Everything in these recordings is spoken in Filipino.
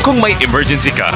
kung may emergency ka.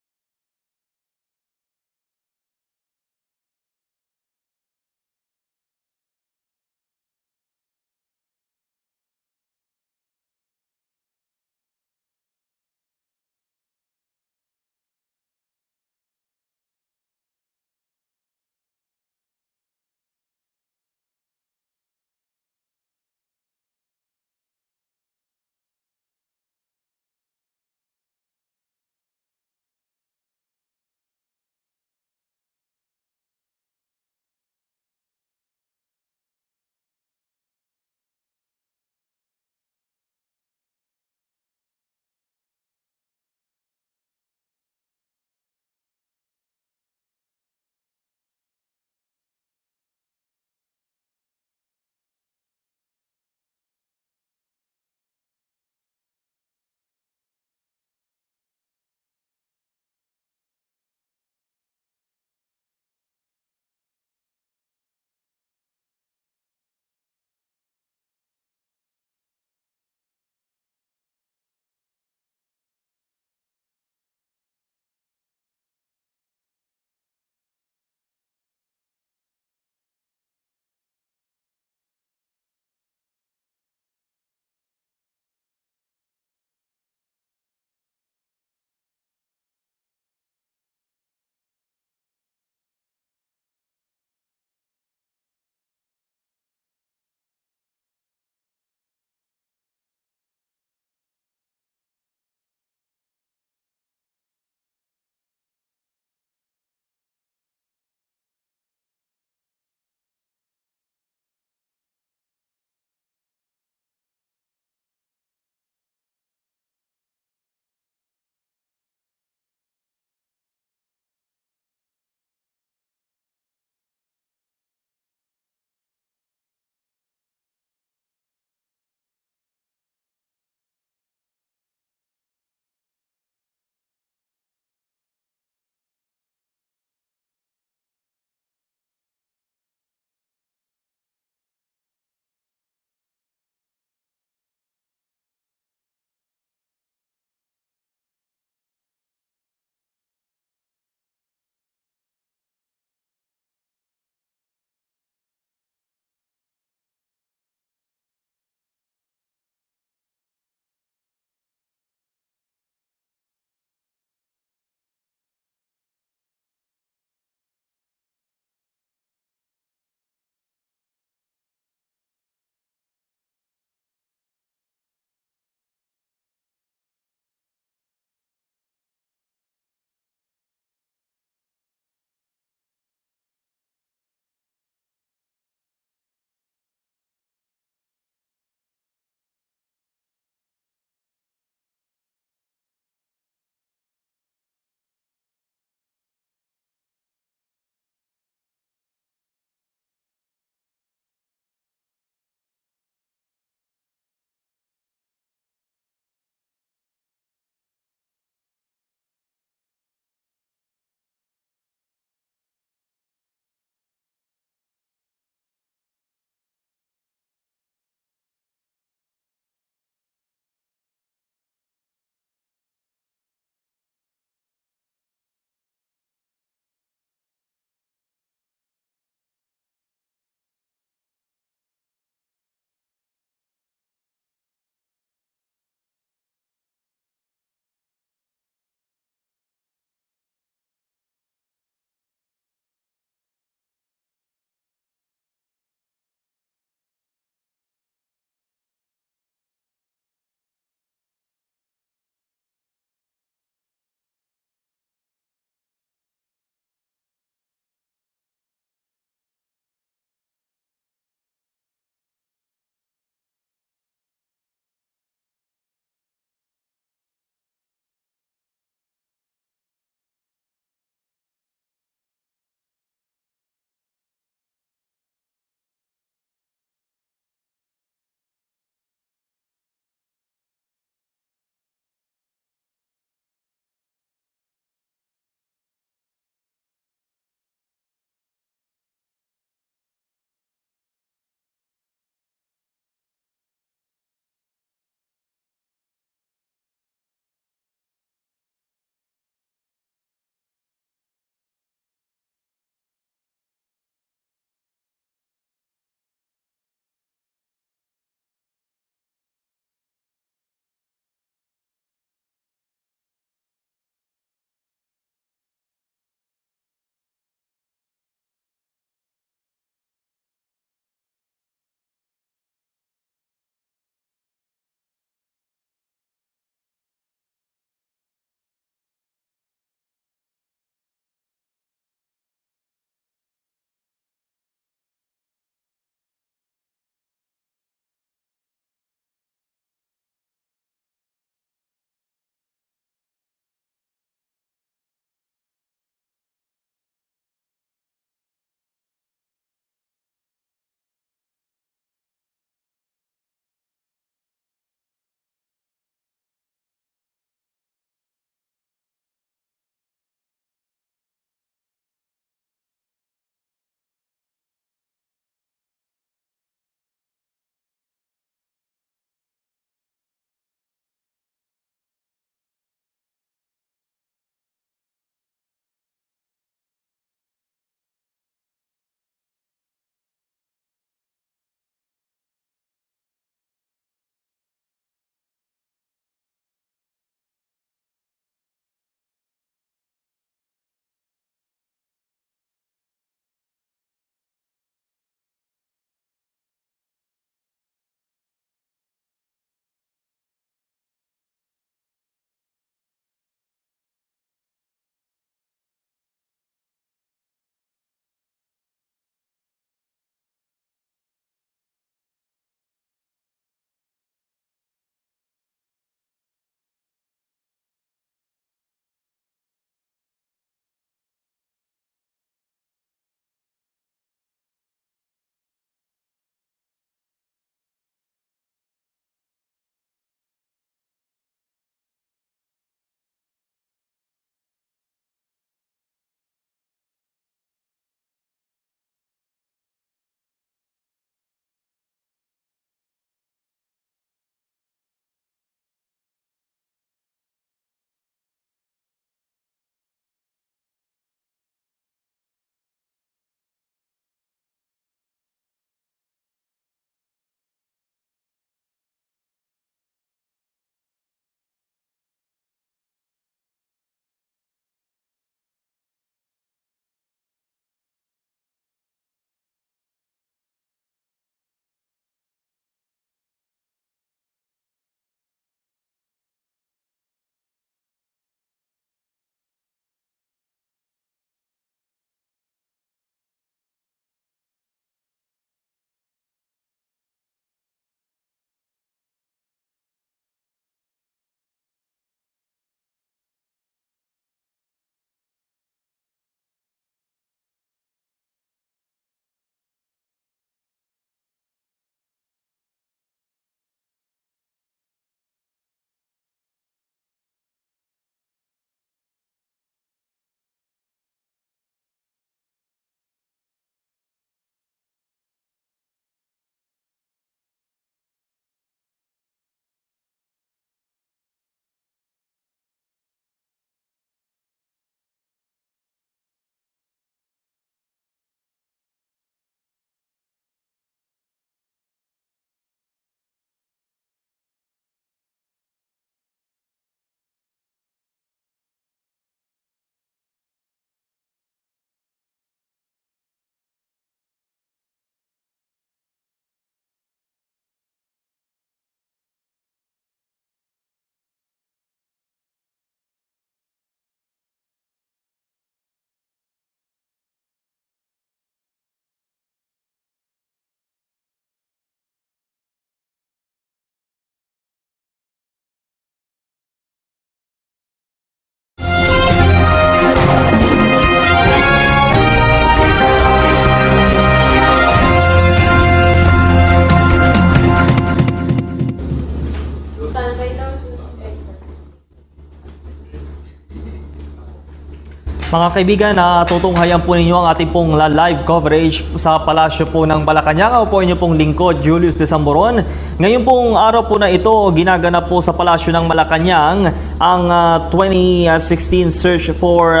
Mga kaibigan, tutunghayan po ninyo ang ating pong live coverage sa Palasyo po ng Malacanang. Ako po inyo pong lingkod, Julius de Samboron. Ngayon pong araw po na ito, ginaganap po sa Palasyo ng Malacanang ang 2016 Search for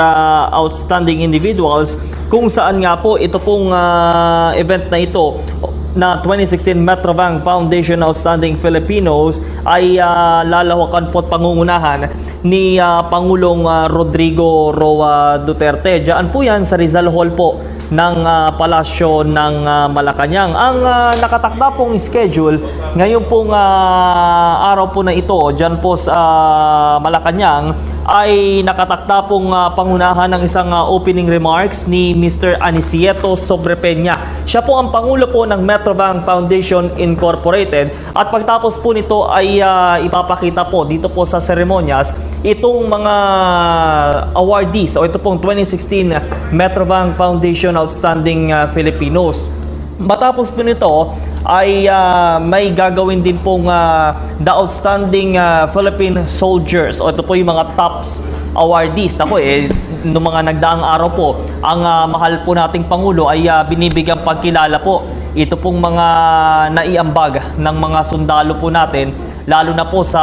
Outstanding Individuals, kung saan nga po ito pong event na ito na 2016 Metrobank Foundation Outstanding Filipinos ay lalawakan po at pangungunahan ni Pangulong Rodrigo Roa Duterte. Diyan po yan sa Rizal Hall po ng Palasyo ng Malacanang. Ang nakatakda pong schedule ngayon pong araw po na ito diyan po sa Malacanang ay nakatakda pong pangunahan ng isang opening remarks ni Mr. Anisieto Sobrepeña. Siya po ang Pangulo po ng Metrobank Foundation Incorporated, at pagtapos po nito ay ipapakita po dito po sa seremonyas itong mga awardees o ito pong 2016 Metrobank Foundation Outstanding Filipinos. Matapos po nito ay may gagawin din pong the Outstanding Philippine Soldiers o ito po yung mga tops awardees. Ako noong mga nagdaang araw po, ang mahal po nating Pangulo ay binibigyang pagkilala po ito pong mga naiambag ng mga sundalo po natin, lalo na po sa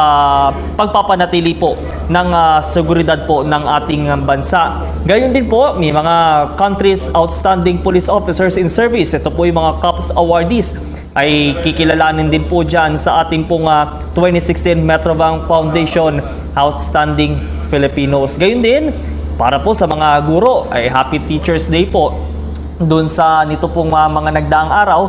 pagpapanatili po ng seguridad po ng ating bansa. Gayon din po, may mga country's outstanding police officers in service. Ito po yung mga COPS awardees ay kikilalanin din po dyan sa ating pong 2016 Metrobank Foundation Outstanding Filipinos. Gayon din, para po sa mga guro, ay Happy Teachers Day po doon sa nito pong mga nagdaang araw.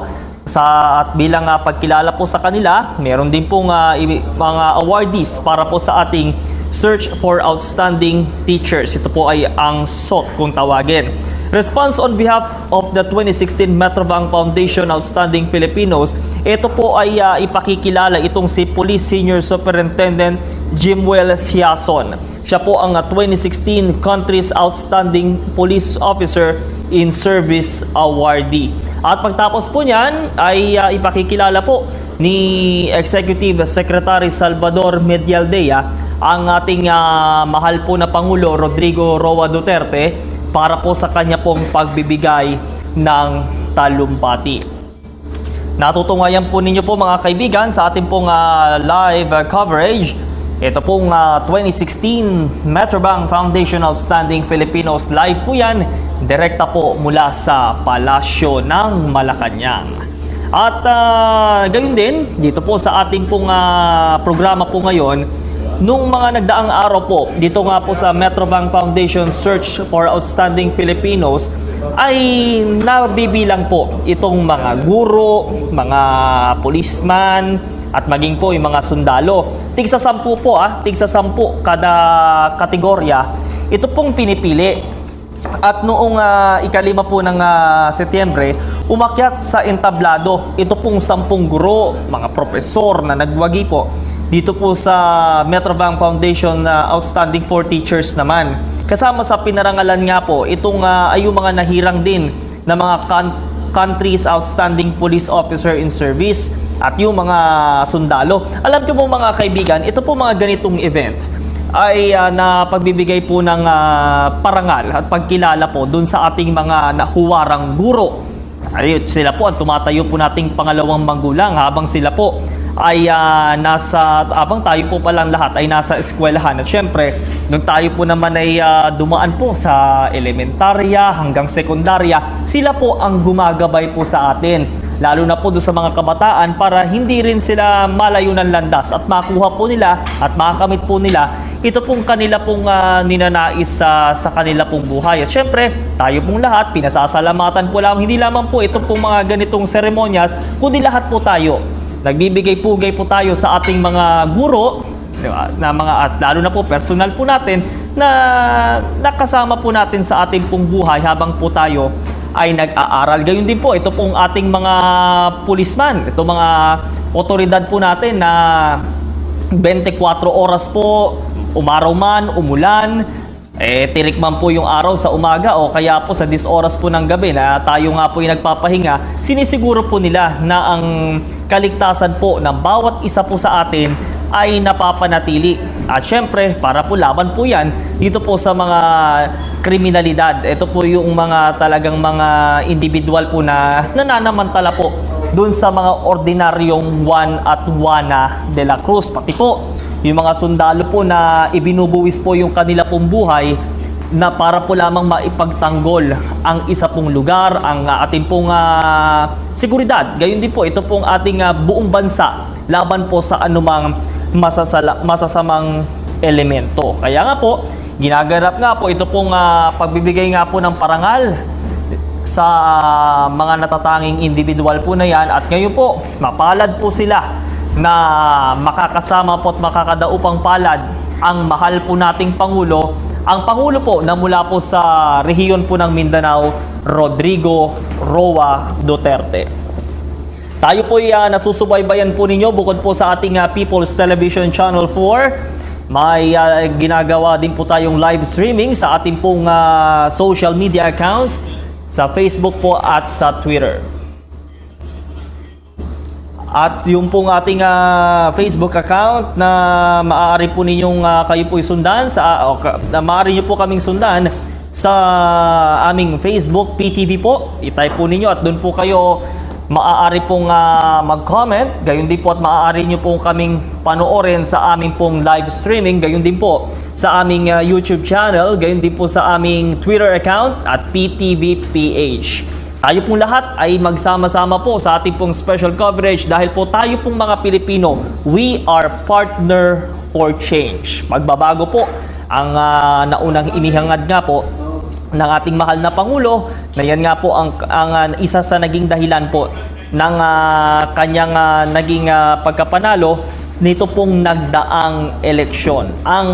At bilang pagkilala po sa kanila, meron din pong mga awardees para po sa ating Search for Outstanding Teachers. Ito po ay ang SOT kung tawagin. Response on behalf of the 2016 Metrobank Foundation Outstanding Filipinos, ito po ay ipakikilala itong si Police Senior Superintendent Jimwell Siason. Siya po ang 2016 Country's Outstanding Police Officer in Service Awardee. At pagtapos po niyan ay ipakikilala po ni Executive Secretary Salvador Medialdea ang ating mahal po na Pangulo Rodrigo Roa Duterte para po sa kanya pong pagbibigay ng talumpati. Natutunghayan po ninyo po mga kaibigan sa ating pong live coverage. Ito pong 2016 Metrobank Foundation Outstanding Filipinos. Live po yan, direkta po mula sa Palasyo ng Malacanang. At gayon din, dito po sa ating pong programa po ngayon, nung mga nagdaang araw po, dito nga po sa Metrobank Foundation Search for Outstanding Filipinos, ay nabibilang po itong mga guro, mga policeman, at maging po yung mga sundalo. Tigsa 10 po tigsa 10 kada kategorya. Ito pong pinipili. At noong ikalima po ng Setyembre, umakyat sa entablado ito pong 10 guro, mga profesor na nagwagi po dito po sa Metrobank Foundation Outstanding for Teachers naman. Kasama sa pinarangalan nga po, itong ay yung mga nahirang din na mga country's outstanding police officer in service at yung mga sundalo. Alam niyo po mga kaibigan, ito po mga ganitong event ay na pagbibigay po ng parangal at pagkilala po dun sa ating mga nahuwarang guro. Ay, sila po ang tumatayo po nating pangalawang manggulang habang sila po ay habang tayo po palang lahat ay nasa eskwelahan. At syempre, nung tayo po naman ay dumaan po sa elementarya hanggang sekundarya, sila po ang gumagabay po sa atin. Lalo na po doon sa mga kabataan para hindi rin sila malayo ng landas at makuha po nila at makakamit po nila ito pong kanila pong ninanais sa kanila pong buhay. At syempre, tayo pong lahat, pinasasalamatan po lang, hindi lamang po ito pong mga ganitong seremonyas, kundi lahat po tayo. Nagbibigay-pugay po tayo sa ating mga guro, diba? At lalo na po personal po natin na nakasama po natin sa ating pong buhay habang po tayo ay nag-aaral. Gayon din po, ito pong ating mga pulisman, ito mga otoridad po natin na 24 oras po, umaraw man, umulan, tirik man po yung araw sa umaga o kaya po sa 10 oras po ng gabi na tayo nga po yung nagpapahinga, sinisiguro po nila na ang kaligtasan po ng bawat isa po sa atin ay napapanatili. At syempre, para po laban po yan dito po sa mga kriminalidad. Ito po yung mga talagang mga individual po na nananamantala po dun sa mga ordinaryong Juan at Juana de la Cruz. Pati po yung mga sundalo po na ibinubuwis po yung kanila pong buhay na para po lamang maipagtanggol ang isa pong lugar, ang ating pong seguridad. Gayon din po, ito pong ating buong bansa laban po sa anumang masasamang elemento. Kaya nga po, ginaganap nga po ito pong pagbibigay nga po ng parangal sa mga natatanging individual po na yan. At ngayon po, mapalad po sila na makakasama po at makakadaupang palad ang mahal po nating Pangulo. Ang Pangulo po na mula po sa rehiyon po ng Mindanao, Rodrigo Roa Duterte. Tayo po nasusubaybayan po ninyo bukod po sa ating People's Television Channel 4. May ginagawa din po tayong live streaming sa ating pong social media accounts sa Facebook po at sa Twitter. At yung pong ating Facebook account na maaari po ninyong kayo po isundan maaari niyo po kaming sundan sa aming Facebook PTV po. I-type po ninyo at doon po kayo maaari pong mag-comment. Gayon din po at maaari niyo po kaming panoorin sa aming pong live streaming. Gayon din po sa aming YouTube channel. Gayon din po sa aming Twitter account at PTVPH. Tayo pong lahat ay magsama-sama po sa ating pong special coverage dahil po tayo pong mga Pilipino, we are partner for change. Magbabago po ang naunang inihangad nga po ng ating mahal na Pangulo na yan nga po ang isa sa naging dahilan po ng kanyang naging pagkapanalo nito pong nagdaang eleksyon. Ang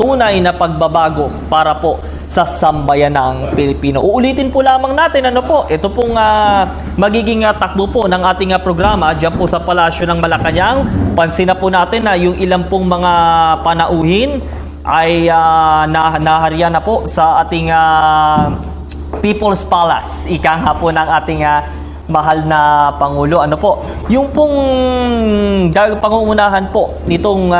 tunay na pagbabago para po sa sambayanang Pilipino. Uulitin po lamang natin ito pong magiging takbo po ng ating programa diyan po sa Palasyo ng Malacanang. Pansin na po natin na yung ilang pong mga panauhin ay nahariyan na po sa ating People's Palace. Ika nga po ng ating mahal na Pangulo. Yung pong pangungunahan po nitong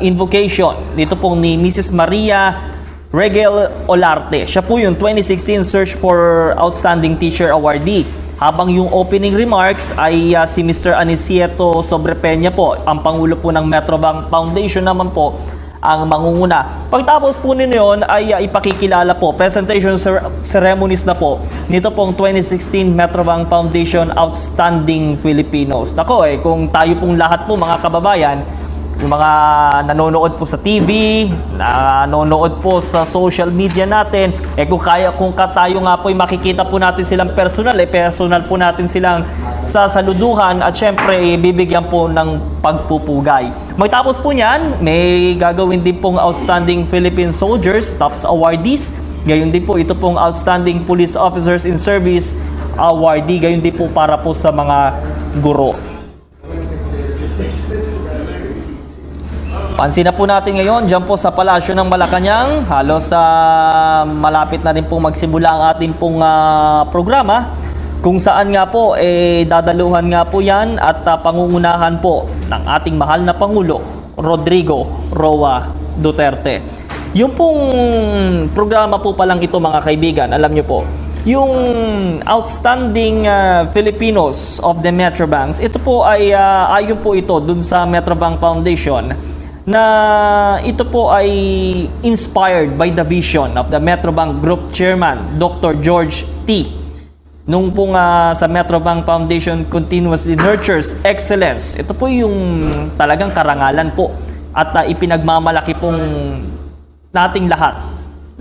invocation, dito pong ni Mrs. Maria Regel Olarte. Siya po yung 2016 Search for Outstanding Teacher Awardee. Habang yung opening remarks ay si Mr. Anicieto Sobrepeña po, ang Pangulo po ng Metrobank Foundation naman po ang mangunguna. Pagtapos po ninyo ay ipakikilala po, presentation ceremonies na po nito pong 2016 Metrobank Foundation Outstanding Filipinos. Kung tayo pong lahat po mga kababayan, yung mga nanonood po sa TV, nanonood po sa social media natin, kung tayo nga po makikita po natin silang personal, personal po natin silang sasaluduhan at syempre bibigyan po ng pagpupugay. Magtapos po niyan, may gagawin din pong Outstanding Philippine Soldiers, TOPS Awardees. Gayon din po ito pong Outstanding Police Officers in Service Awardee. Gayon din po para po sa mga guro. Pansin na po natin ngayon, dyan po sa Palasyo ng Malacanang, halos malapit na rin pong magsimula ang ating pong programa, kung saan nga po dadaluhan nga po yan at pangungunahan po ng ating mahal na Pangulo, Rodrigo Roa Duterte. Yung pong programa po palang ito mga kaibigan, alam nyo po, yung Outstanding Filipinos of the Metrobanks, ito po ay ayon po ito dun sa Metrobank Foundation na ito po ay inspired by the vision of the Metrobank Group Chairman, Dr. George T. Nung po sa Metrobank Foundation continuously nurtures excellence. Ito po yung talagang karangalan po at ipinagmamalaki pong nating lahat.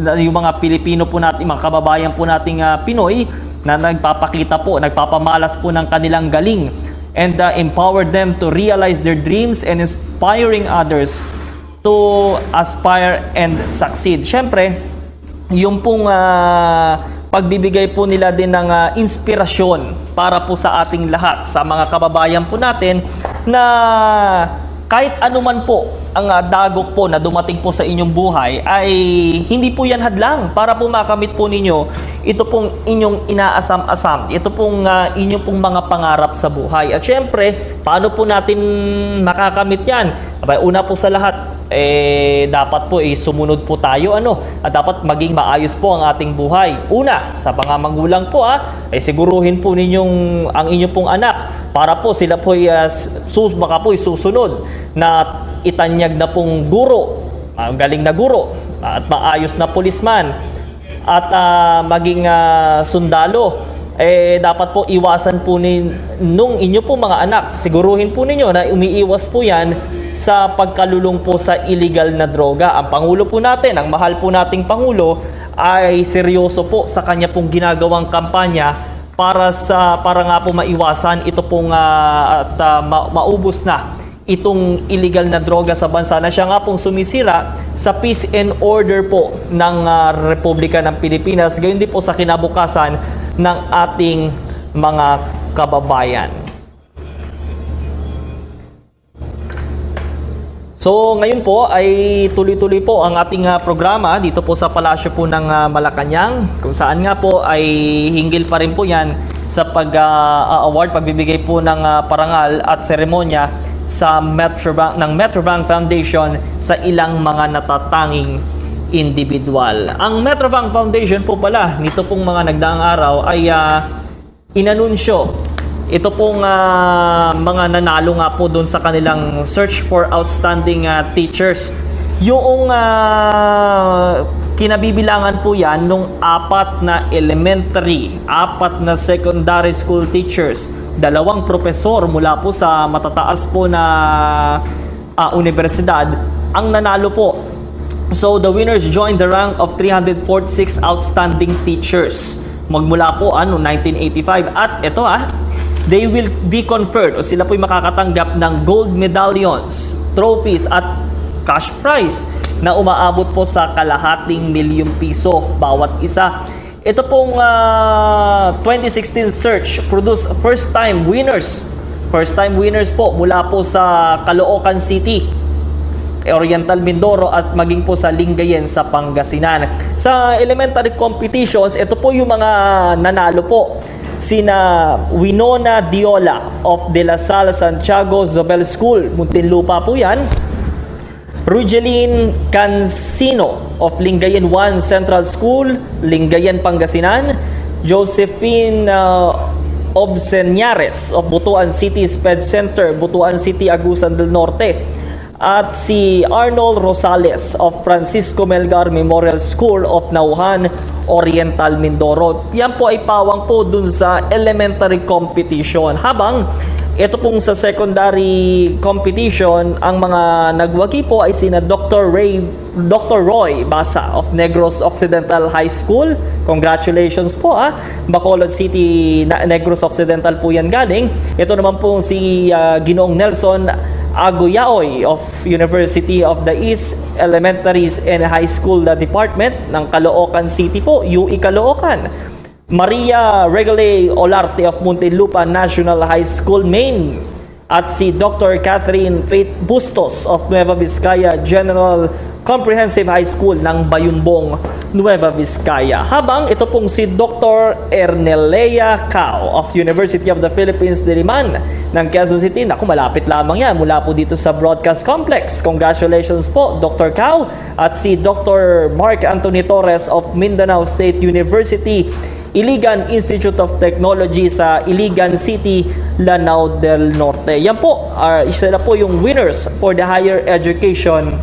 Yung mga Pilipino po natin, mga kababayan po nating Pinoy na nagpapakita po, nagpapamalas po ng kanilang galing and empower them to realize their dreams and inspiring others to aspire and succeed. Siyempre, yung pong pagbibigay po nila din ng inspirasyon para po sa ating lahat, sa mga kababayan po natin na kahit anuman po ang dagok po na dumating po sa inyong buhay ay hindi po yan hadlang para po makamit po ninyo ito pong inyong inaasam-asam, ito pong inyong pong mga pangarap sa buhay. At syempre, paano po natin makakamit yan? Abay, una po sa lahat, dapat po sumunod po tayo at dapat maging maayos po ang ating buhay. Una, sa mga magulang po siguruhin po ninyong ang inyong pong anak para po sila po baka po susunod na itanyag na pong guro, galing na guro at maayos na pulisman at maging sundalo. Dapat po iwasan po nung inyo po mga anak, siguruhin po ninyo na umiiwas po yan sa pagkalulong po sa illegal na droga. Ang Pangulo po natin, ang mahal po nating Pangulo ay seryoso po sa kanya pong ginagawang kampanya para nga po maiwasan ito pong maubos na itong illegal na droga sa bansa na siya nga pong sumisira sa peace and order po ng Republika ng Pilipinas, gayon din po sa kinabukasan ng ating mga kababayan. So ngayon po ay tuloy-tuloy po ang ating programa dito po sa Palasyo po ng Malacanang, kung saan nga po ay hinggil pa rin po yan sa pag-award, pagbibigay po ng parangal at seremonya sa Metrobank Foundation sa ilang mga natatanging individual. Ang Metrobank Foundation po pala, nito pong mga nagdaang araw ay inanunsyo ito pong mga nanalo nga po doon sa kanilang search for outstanding teachers. Yung kinabibilangan po yan nung 4 na elementary, 4 na secondary school teachers, 2 profesor mula po sa matataas po na universidad ang nanalo po. So the winners joined the rank of 346 outstanding teachers magmula po 1985 at ito they will be conferred o sila po'y makakatanggap ng gold medallions, trophies at cash prize na umaabot po sa ₱250,000 bawat isa. Ito pong 2016 search produced first time winners po mula po sa Caloocan City, Oriental Mindoro at maging po sa Lingayen sa Pangasinan. Sa elementary competitions, ito po yung mga nanalo po. Sina Winona Diola of De La Salle Santiago Zobel School, Muntinlupa po yan. Rugeline Cansino of Lingayen 1 Central School, Lingayen, Pangasinan. Josephine Obseñares of Butuan City Sped Center, Butuan City, Agusan del Norte. At si Arnold Rosales of Francisco Melgar Memorial School of Nauhan, Oriental Mindoro. Yan po ay pawang po dun sa elementary competition. Habang ito pong sa secondary competition, ang mga nagwagi po ay sina Dr. Roy Basa of Negros Occidental High School. Congratulations po Bacolod City, Negros Occidental po yan galing. Ito naman po si Ginoong Nelson Aguyaoy of University of the East Elementaries and High School Department ng Caloocan City po, UE Caloocan. Maria Regale Olarte of Muntinlupa National High School, Maine. At si Dr. Catherine Faith Bustos of Nueva Vizcaya General Comprehensive High School ng Bayumbong, Nueva Vizcaya. Habang ito pong si Dr. Ernelea Cao of University of the Philippines, Diliman ng Quezon City. Naku, malapit lamang yan mula po dito sa Broadcast Complex. Congratulations po, Dr. Cao. At si Dr. Mark Anthony Torres of Mindanao State University, Iligan Institute of Technology sa Iligan City, Lanao del Norte. Yan po, isa na po yung winners for the higher education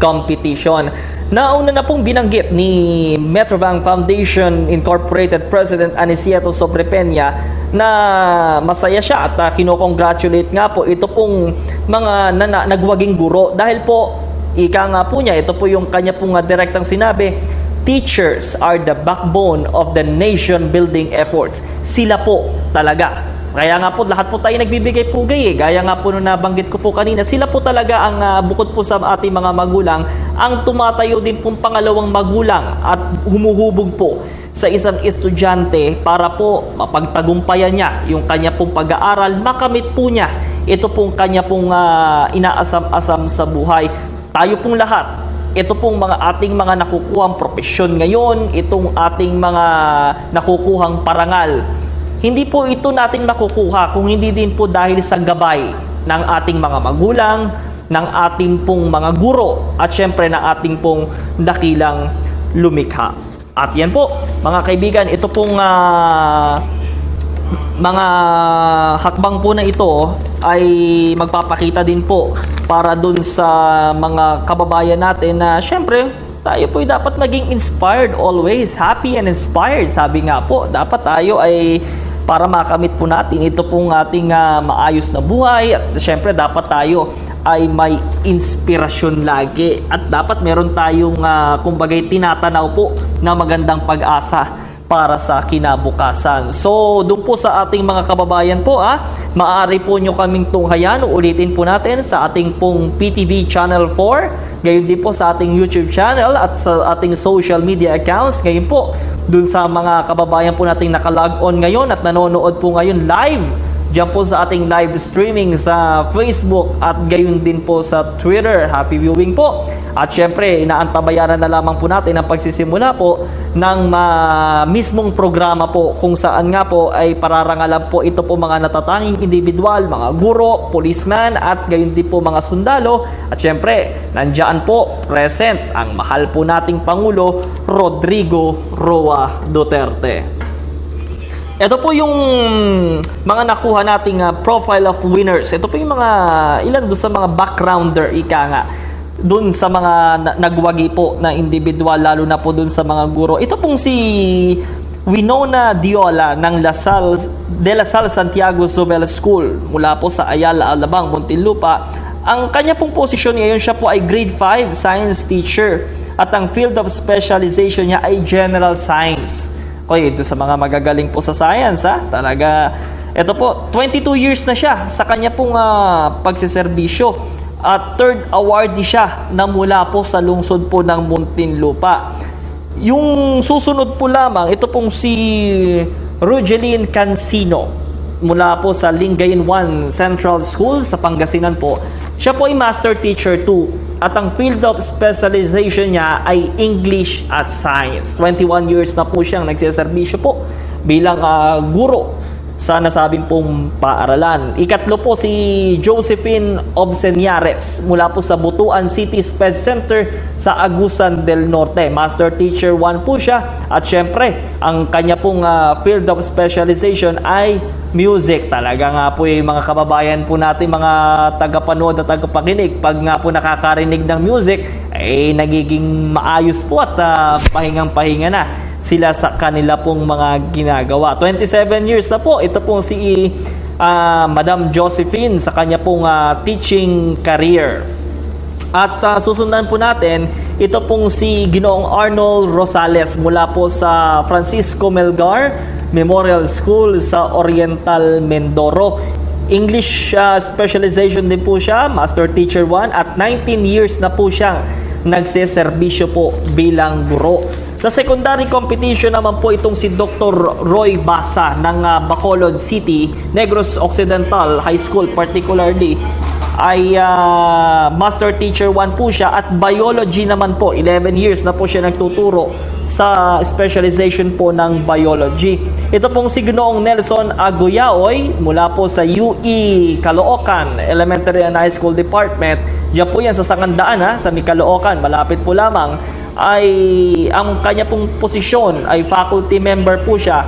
competition. Nauna na pong binanggit ni Metrobank Foundation Incorporated President Aniceto Sobrepeña na masaya siya at kinokongratulate nga po ito pong mga nagwaging guro dahil po ika nga po niya, ito po yung kanya pong direktang sinabi, teachers are the backbone of the nation building efforts. Sila po talaga. Kaya nga po, lahat po tayo nagbibigay pugay Gaya nga po nung nabanggit ko po kanina, sila po talaga ang bukod po sa ating mga magulang, ang tumatayo din pong pangalawang magulang at humuhubog po sa isang estudyante para po mapagtagumpayan niya yung kanya pong pag-aaral, makamit po niya ito pong kanya pong inaasam-asam sa buhay. Tayo pong lahat, ito pong mga ating mga nakukuhang propesyon ngayon, itong ating mga nakukuhang parangal, hindi po ito natin makukuha kung hindi din po dahil sa gabay ng ating mga magulang, ng ating pong mga guro at syempre ng ating pong dakilang lumikha. At yan po, mga kaibigan, ito pong mga hakbang po na ito ay magpapakita din po para dun sa mga kababayan natin na syempre tayo po dapat maging inspired always, happy and inspired. Sabi nga po, dapat tayo ay para makamit po natin ito pong ating maayos na buhay at syempre dapat tayo ay may inspirasyon lagi at dapat meron tayong kumbagay tinatanaw po na magandang pag-asa para sa kinabukasan. So, doon po sa ating mga kababayan po, maaari po nyo kaming tunghayan. Ulitin po natin sa ating pong PTV Channel 4, gayon din po sa ating YouTube channel at sa ating social media accounts. Ngayon po, doon sa mga kababayan po nating nakalog on ngayon at nanonood po ngayon live, diyan po sa ating live streaming sa Facebook at gayon din po sa Twitter. Happy viewing po. At syempre, inaantabayaran na lamang po natin ang pagsisimula po ng mismong programa po kung saan nga po ay pararangalan po ito po mga natatanging individual, mga guro, policeman at gayon din po mga sundalo. At syempre, nandiyan po present ang mahal po nating Pangulo Rodrigo Roa Duterte. Ito po yung mga nakuha nating profile of winners. Ito po yung mga ilan doon sa mga backgrounder, ika nga, doon sa mga nagwagi po na individual, lalo na po doon sa mga guro. Ito pong si Winona Diola ng De La Salle Santiago Zobel School mula po sa Ayala, Alabang, Muntinlupa. Ang kanya pong posisyon ngayon, siya po ay grade 5 science teacher at ang field of specialization niya ay general science. Okay, ito sa mga magagaling po sa science, talaga, ito po, 22 years na siya sa kanya pong pagsiservisyo at third awardee siya na mula po sa lungsod po ng Muntinlupa. Yung susunod po lamang, ito pong si Rogeline Cancino mula po sa Lingayen 1 Central School sa Pangasinan po. Siya po ay master teacher 2 at ang field of specialization niya ay English at Science. 21 years na po siyang nagsiservisyo po bilang guro sa nasabing pong paaralan. Ikatlo po si Josephine Obseniares mula po sa Butuan City Sped Center sa Agusan del Norte. Master Teacher 1 po siya at syempre ang kanya pong field of specialization ay music. Talaga nga po yung mga kababayan po natin, mga tagapanood at tagapakinig, pag nga po nakakarinig ng music, ay nagiging maayos po at pahingang-pahinga na sila sa kanila pong mga ginagawa. 27 years na po, ito pong si Madam Josephine sa kanya pong teaching career. At susundan po natin, ito pong si Ginoong Arnold Rosales mula po sa Francisco Melgar Memorial School sa Oriental Mindoro. English specialization din po siya, Master Teacher 1 at 19 years na po siyang nagseserbisyo po bilang guro. Sa secondary competition naman po itong si Dr. Roy Basa ng Bacolod City, Negros Occidental High School particularly, ay Master Teacher 1 po siya at Biology naman po, 11 years na po siya nagtuturo sa specialization po ng Biology. Ito pong si Ginoong Nelson Aguyaoy mula po sa UE Caloocan Elementary and High School Department. Diyan po yan sa Sangandaan sa Caloocan, malapit po lamang. Ay ang kanya pong posisyon ay faculty member po siya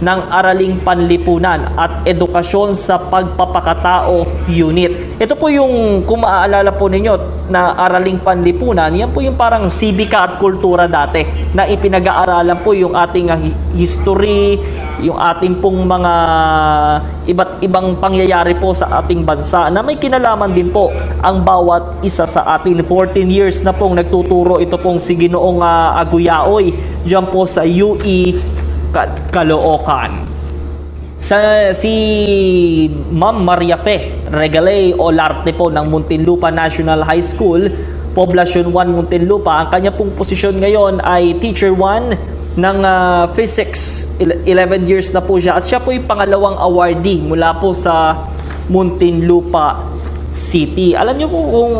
ng Araling Panlipunan at Edukasyon sa Pagpapakatao Unit. Ito po yung, kung maaalala po ninyo, na Araling Panlipunan, yan po yung parang sibika at kultura dati na ipinag-aaralan po yung ating history, yung ating pong mga iba't ibang pangyayari po sa ating bansa na may kinalaman din po ang bawat isa sa atin. 14 years na pong nagtuturo ito pong si Ginoong Aguyaoy dyan po sa UE Caloocan. Si Ma'am Maria Fe Regalay Olarte po ng Muntinlupa National High School, Poblacion 1 Muntinlupa, ang kanya pong posisyon ngayon ay Teacher 1 ng Physics. 11 years na po siya at siya po yung pangalawang awardee mula po sa Muntinlupa City. Alam niyo po, kung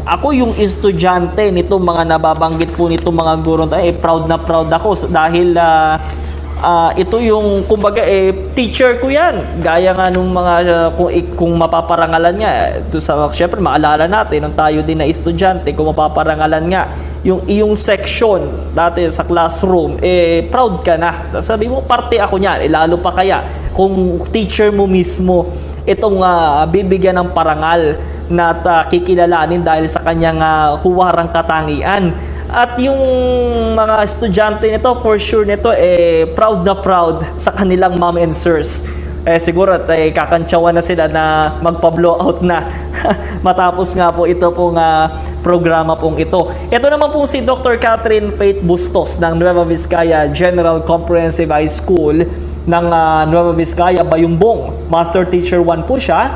ako yung estudyante nitong mga nababanggit po nitong mga guro, proud na proud ako dahil ito yung kumbaga teacher ko yan. Gaya nga nung mga kung mapaparangalan nga syempre maalala natin nung tayo din na estudyante, kung mapaparangalan nga yung iyong section dati sa classroom, proud ka na. Sabi mo, parte ako niyan. Lalo pa kaya kung teacher mo mismo itong bibigyan ng parangal na kikilalanin dahil sa kanyang huwarang katangian. At yung mga estudyante nito, for sure nito, proud na proud sa kanilang mom and sirs. Siguro kakantsawan na sila na magpa-blowout na matapos nga po ito pong programa pong ito. Ito naman po si Dr. Catherine Faith Bustos ng Nueva Vizcaya General Comprehensive High School ng Nueva Vizcaya, Bayumbong. Master Teacher 1 po siya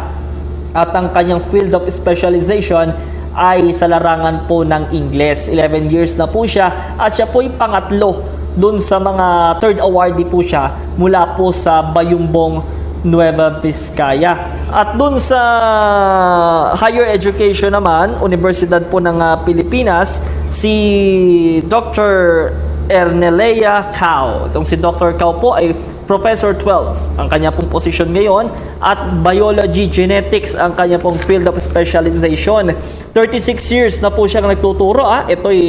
at ang kanyang field of specialization ay sa larangan po ng Ingles. 11 years na po siya at siya po ay pangatlo dun sa mga third awardee po siya mula po sa Bayumbong, Nueva Vizcaya. At dun sa higher education naman, Universidad po ng Pilipinas, si Dr. Ernelea Cao. Itong si Dr. Cao po ay Professor 12 ang kanya pong posisyon ngayon at Biology Genetics ang kanya pong field of specialization. 36 years na po siyang nagtuturo. Ito'y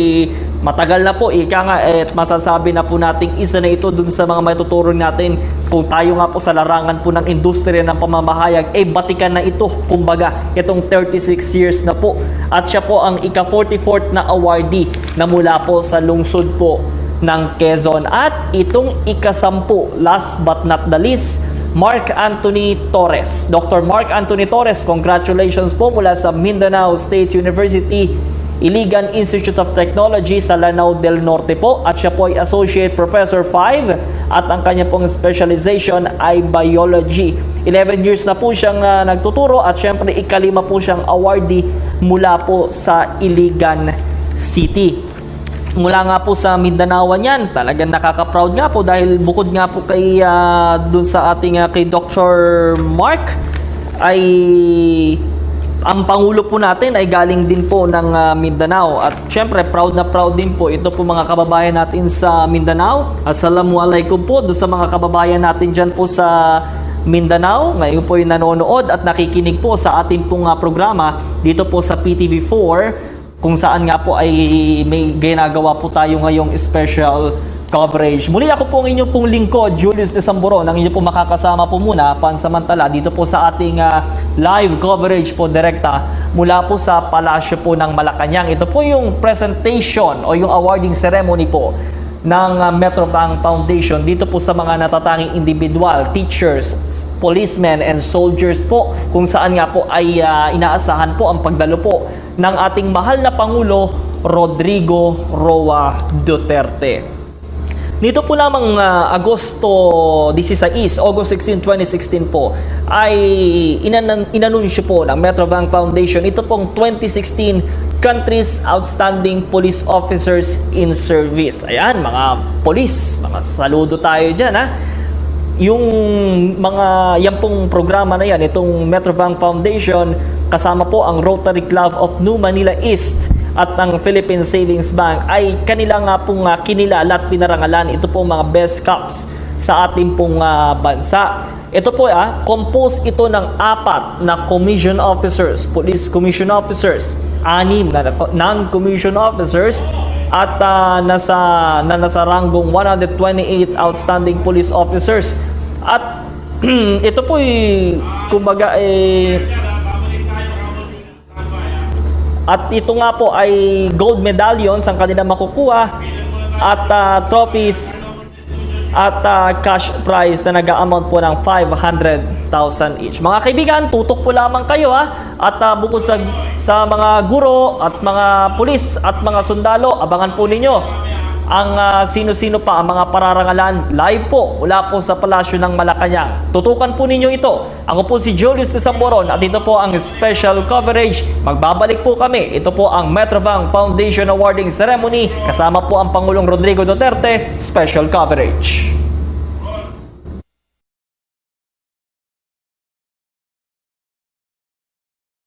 matagal na po. Ika nga, masasabi na po nating isa na ito dun sa mga matuturo natin. Kung tayo nga po sa larangan po ng industriya ng pamamahayag, batikan na ito. Kumbaga, itong 36 years na po. At siya po ang ika-44th na awardee na mula po sa lungsod po ng Quezon. At itong ika-10, last but not the least, Mark Anthony Torres. Dr. Mark Anthony Torres, congratulations po mula sa Mindanao State University, Iligan Institute of Technology sa Lanao del Norte po. At siya po ay Associate Professor 5 at ang kanya pong specialization ay Biology. 11 years na po siyang nagtuturo at syempre ika-5 po siyang awardee mula po sa Iligan City. Mula nga po sa Mindanao yan, talagang nakaka-proud nga po dahil bukod nga po kay dun sa ating kay Dr. Mark ay ang Pangulo po natin ay galing din po ng Mindanao at syempre proud na proud din po ito po mga kababayan natin sa Mindanao. Assalamualaikum po doon sa mga kababayan natin dyan po sa Mindanao. Ngayon po yung nanonood at nakikinig po sa ating pong programa dito po sa PTV4 kung saan nga po ay may ginagawa po tayo ngayong special coverage. Muli ako po ang inyong pong lingkod, Julius de Samburon, ang inyong pong makakasama po muna pansamantala dito po sa ating live coverage po direkta mula po sa Palasyo po ng Malacanang. Ito po yung presentation o yung awarding ceremony po ng Metrobank Foundation dito po sa mga natatanging individual, teachers, policemen and soldiers po kung saan nga po ay inaasahan po ang pagdalo po ng ating mahal na Pangulo Rodrigo Roa Duterte. Nito po lamang August 16, 2016 po ay inanunsyo po ng Metrobank Foundation ito pong 2016 Country's Outstanding Police Officers in Service. Ayan, mga police, mga saludo tayo dyan Yung yan pong programa na yan, itong Metrobank Foundation, kasama po ang Rotary Club of New Manila East at ang Philippine Savings Bank ay kanila nga pong kinilala at pinarangalan ito pong mga best cops sa ating pong bansa. Ito po composed ito ng 4 na commission officers, police commission officers, 6 na non-commission officers at nasa ranggong 128 outstanding police officers. At ito po kumbaga at ito nga po ay gold medallions ang kanila makukuha at trophies at cash prize na nag-amount po ng 500,000 each. Mga kaibigan, tutok po lamang kayo at bukod sa mga guro at mga pulis at mga sundalo, abangan po ninyo ang sino-sino pa ang mga pararangalan live po mula po sa Palasyo ng Malacanang. Tutukan po ninyo ito. Ako po si Julius de Samburon at ito po ang special coverage. Magbabalik po kami. Ito po ang Metrobank Foundation Awarding Ceremony kasama po ang Pangulong Rodrigo Duterte. Special coverage.